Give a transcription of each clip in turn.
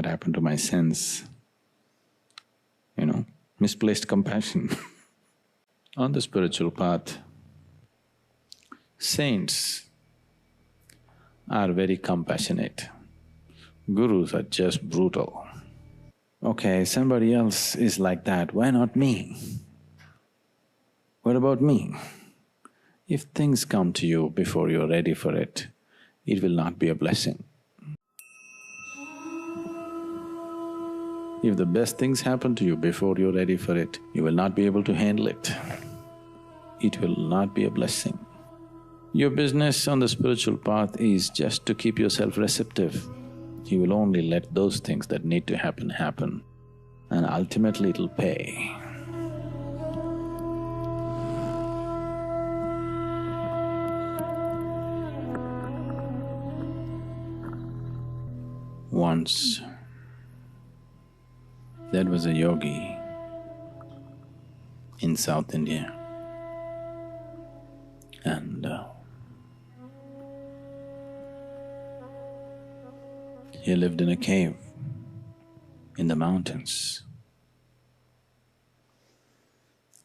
what happened to my sense? Misplaced compassion. On the spiritual path, saints are very compassionate. Gurus are just brutal. Okay, somebody else is like that, why not me? What about me? If things come to you before you're ready for it, it will not be a blessing. If the best things happen to you before you're ready for it, you will not be able to handle it. It will not be a blessing. Your business on the spiritual path is just to keep yourself receptive. You will only let those things that need to happen, happen, and ultimately it'll pay. Once, there was a yogi in South India, and he lived in a cave in the mountains.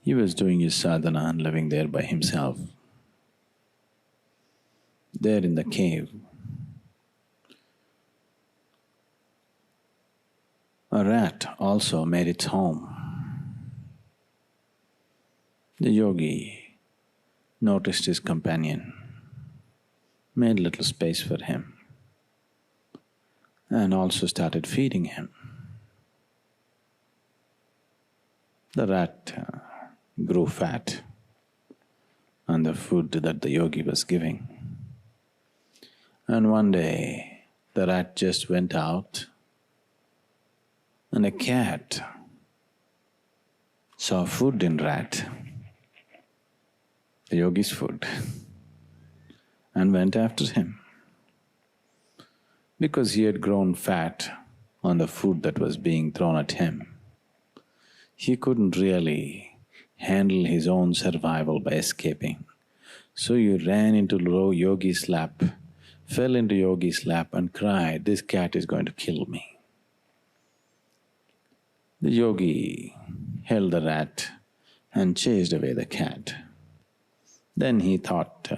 He was doing his sadhana and living there by himself. There in the cave, a rat also made its home. The yogi noticed his companion, made little space for him, and also started feeding him. The rat grew fat on the food that the yogi was giving. And one day, the rat just went out, and a cat saw food in rat, the yogi's food, and went after him. Because he had grown fat on the food that was being thrown at him, he couldn't really handle his own survival by escaping. So he ran into yogi's lap, fell into yogi's lap and cried, "This cat is going to kill me." The yogi held the rat and chased away the cat. Then he thought,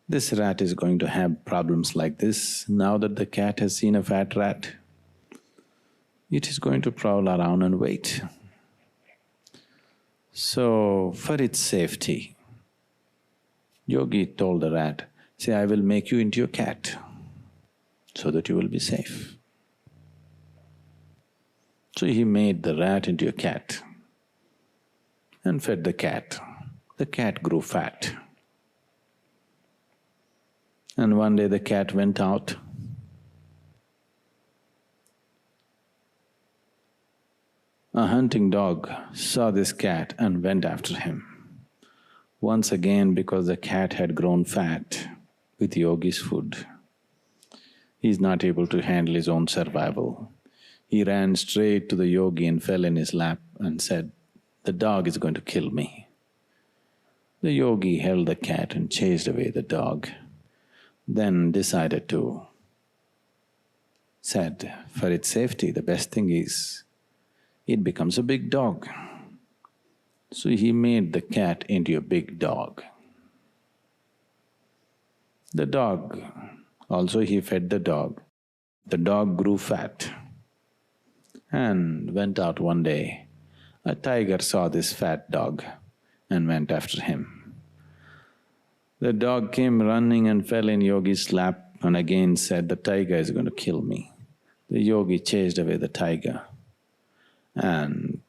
this rat is going to have problems like this now that the cat has seen a fat rat. It is going to prowl around and wait. So, for its safety, yogi told the rat, "Say, I will make you into a cat so that you will be safe." So he made the rat into a cat and fed the cat. The cat grew fat. And one day the cat went out. A hunting dog saw this cat and went after him. Once again, because the cat had grown fat with yogi's food, he is not able to handle his own survival. He ran straight to the yogi and fell in his lap and said, "The dog is going to kill me." The yogi held the cat and chased away the dog, then decided to, said, for its safety, the best thing is, it becomes a big dog. So he made the cat into a big dog. The dog, also he fed the dog. The dog grew fat and went out one day. A tiger saw this fat dog and went after him. The dog came running and fell in yogi's lap and again said, "The tiger is going to kill me." The yogi chased away the tiger and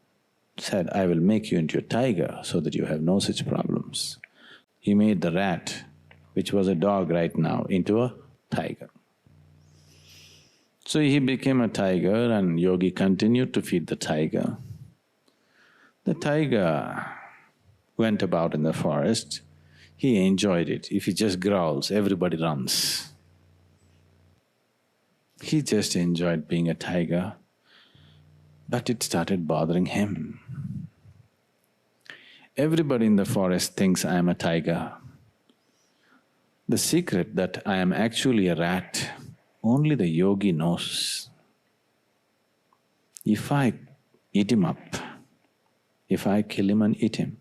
said, "I will make you into a tiger so that you have no such problems." He made the rat, which was a dog right now, into a tiger. So he became a tiger and yogi continued to feed the tiger. The tiger went about in the forest. He enjoyed it. If he just growls, everybody runs. He just enjoyed being a tiger, but it started bothering him. Everybody in the forest thinks I am a tiger. The secret that I am actually a rat, only the yogi knows. If I eat him up, if I kill him and eat him,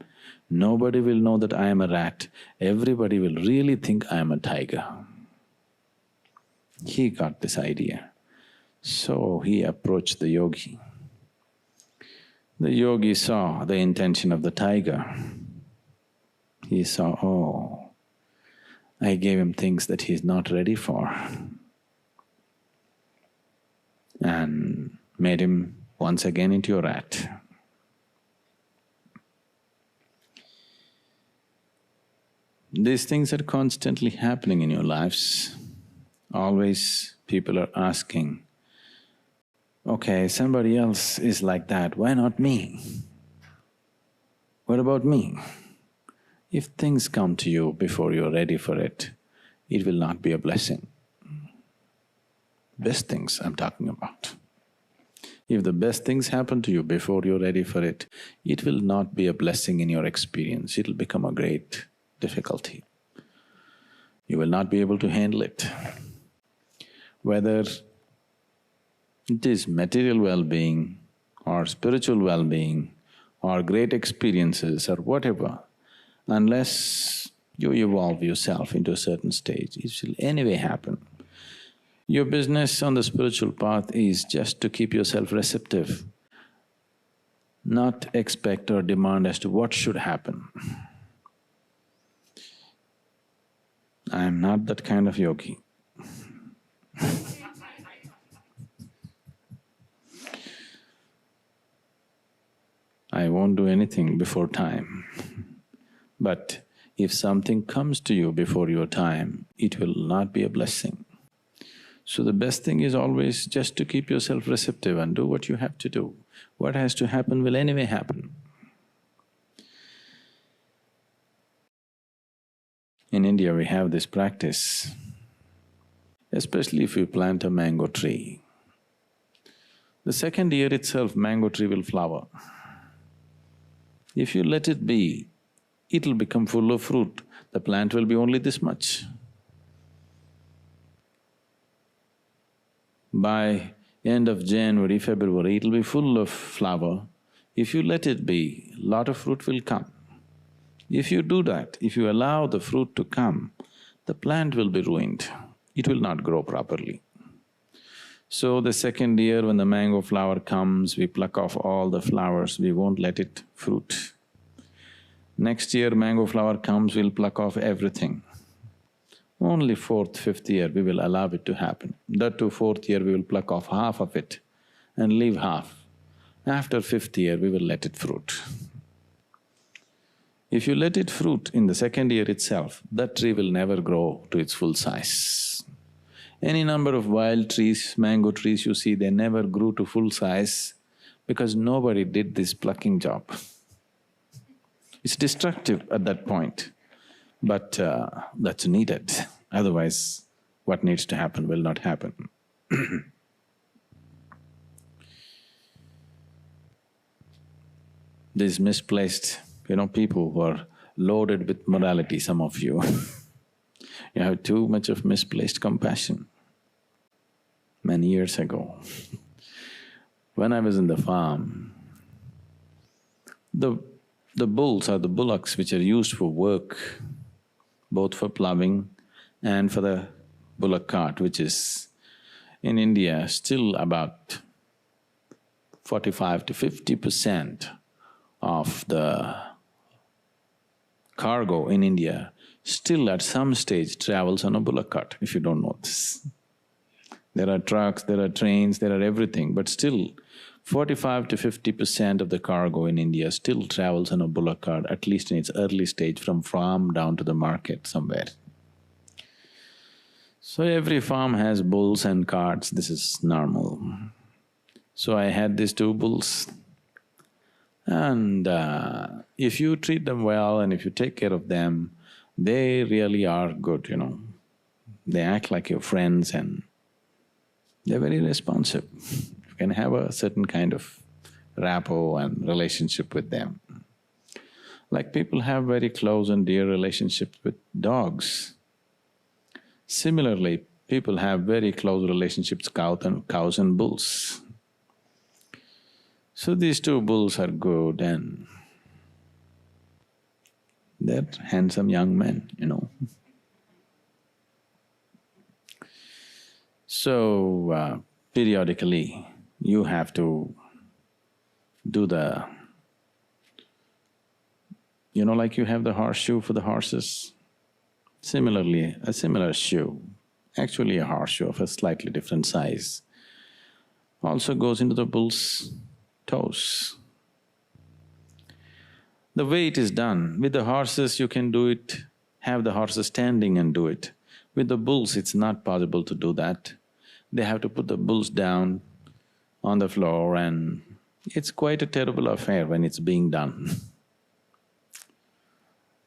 nobody will know that I am a rat. Everybody will really think I am a tiger. He got this idea. So he approached the yogi. The yogi saw the intention of the tiger. He saw, oh, I gave him things that he's not ready for, and made him once again into a rat. These things are constantly happening in your lives. Always people are asking, okay, somebody else is like that, why not me? What about me? If things come to you before you're ready for it, it will not be a blessing. Best things I'm talking about. If the best things happen to you before you're ready for it, it will not be a blessing in your experience, it'll become a great difficulty. You will not be able to handle it. Whether it is material well-being or spiritual well-being or great experiences or whatever, unless you evolve yourself into a certain stage, it will anyway happen. Your business on the spiritual path is just to keep yourself receptive, not expect or demand as to what should happen. I am not that kind of yogi. I won't do anything before time. But if something comes to you before your time, it will not be a blessing. So the best thing is always just to keep yourself receptive and do what you have to do. What has to happen will anyway happen. In India we have this practice, especially if you plant a mango tree. The second year itself, mango tree will flower. If you let it be, it'll become full of fruit. The plant will be only this much. By end of January, February, it'll be full of flower. If you let it be, lot of fruit will come. If you do that, if you allow the fruit to come, the plant will be ruined. It will not grow properly. So the second year when the mango flower comes, we pluck off all the flowers, we won't let it fruit. Next year mango flower comes, we'll pluck off everything. Only fourth, fifth year we will allow it to happen. That too, fourth year we will pluck off half of it and leave half. After fifth year we will let it fruit. If you let it fruit in the second year itself, that tree will never grow to its full size. Any number of wild trees, mango trees you see, they never grew to full size because nobody did this plucking job. It's destructive at that point, but that's needed. Otherwise, what needs to happen will not happen. These misplaced, people who are loaded with morality, some of you, you have too much of misplaced compassion. Many years ago, when I was in the farm, the bulls or the bullocks which are used for work, both for ploughing and for the bullock cart, which is in India still about 45 to 50% of the cargo in India still at some stage travels on a bullock cart, if you don't know this. There are trucks, there are trains, there are everything, but still 45 to 50% of the cargo in India still travels on a bullock cart, at least in its early stage, from farm down to the market somewhere. So every farm has bulls and carts, this is normal. So I had these two bulls, and if you treat them well and if you take care of them, they really are good, They act like your friends and they're very responsive. You can have a certain kind of rapport and relationship with them. Like people have very close and dear relationships with dogs. Similarly, people have very close relationships with cows and bulls. So these two bulls are good and they're handsome young men. So, periodically you have to do like you have the horseshoe for the horses. Similarly, a similar shoe, actually a horseshoe of a slightly different size, also goes into the bull's toes. The way it is done, with the horses you can do it, have the horses standing and do it. With the bulls it's not possible to do that. They have to put the bulls down on the floor and it's quite a terrible affair when it's being done.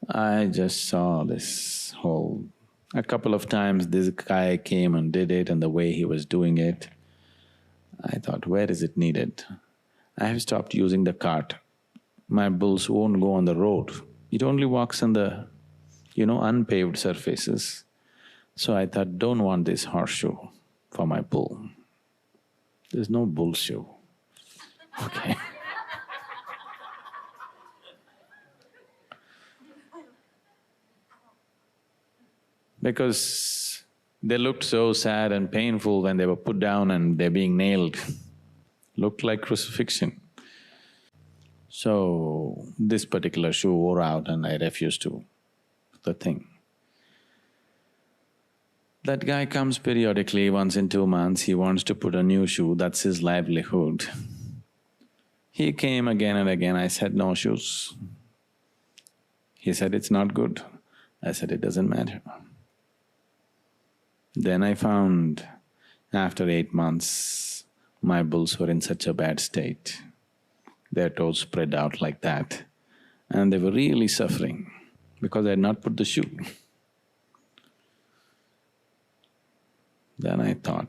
I just saw this whole… A couple of times this guy came and did it, and the way he was doing it, I thought, where is it needed? I have stopped using the cart. My bulls won't go on the road. It only walks on the, unpaved surfaces. So I thought, don't want this horseshoe for my bull. There's no bull shoe. Okay. Because they looked so sad and painful when they were put down and they're being nailed. Looked like crucifixion. So, this particular shoe wore out and I refused to the thing. That guy comes periodically, once in 2 months, he wants to put a new shoe, that's his livelihood. He came again and again, I said, no shoes. He said, it's not good. I said, it doesn't matter. Then I found, after 8 months, my bulls were in such a bad state. Their toes spread out like that, and they were really suffering because I had not put the shoe. Then I thought,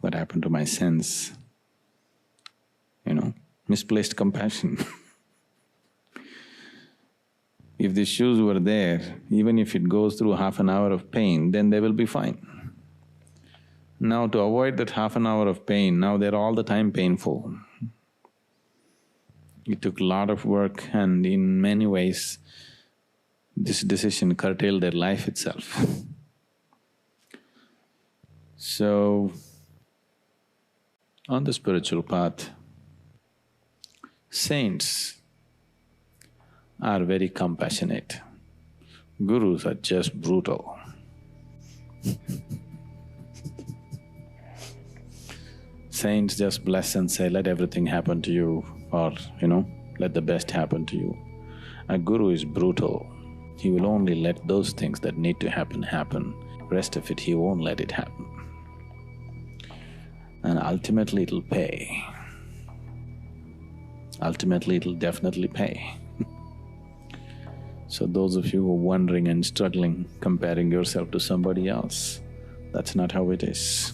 what happened to my sense? Misplaced compassion. If the shoes were there, even if it goes through half an hour of pain, then they will be fine. Now to avoid that half an hour of pain, now they're all the time painful. It took a lot of work and in many ways, this decision curtailed their life itself. So, on the spiritual path, saints are very compassionate. Gurus are just brutal. Saints just bless and say, let everything happen to you, or let the best happen to you. A guru is brutal. He will only let those things that need to happen, happen. Rest of it, he won't let it happen. And ultimately it'll pay. Ultimately it'll definitely pay. So those of you who are wondering and struggling, comparing yourself to somebody else, that's not how it is.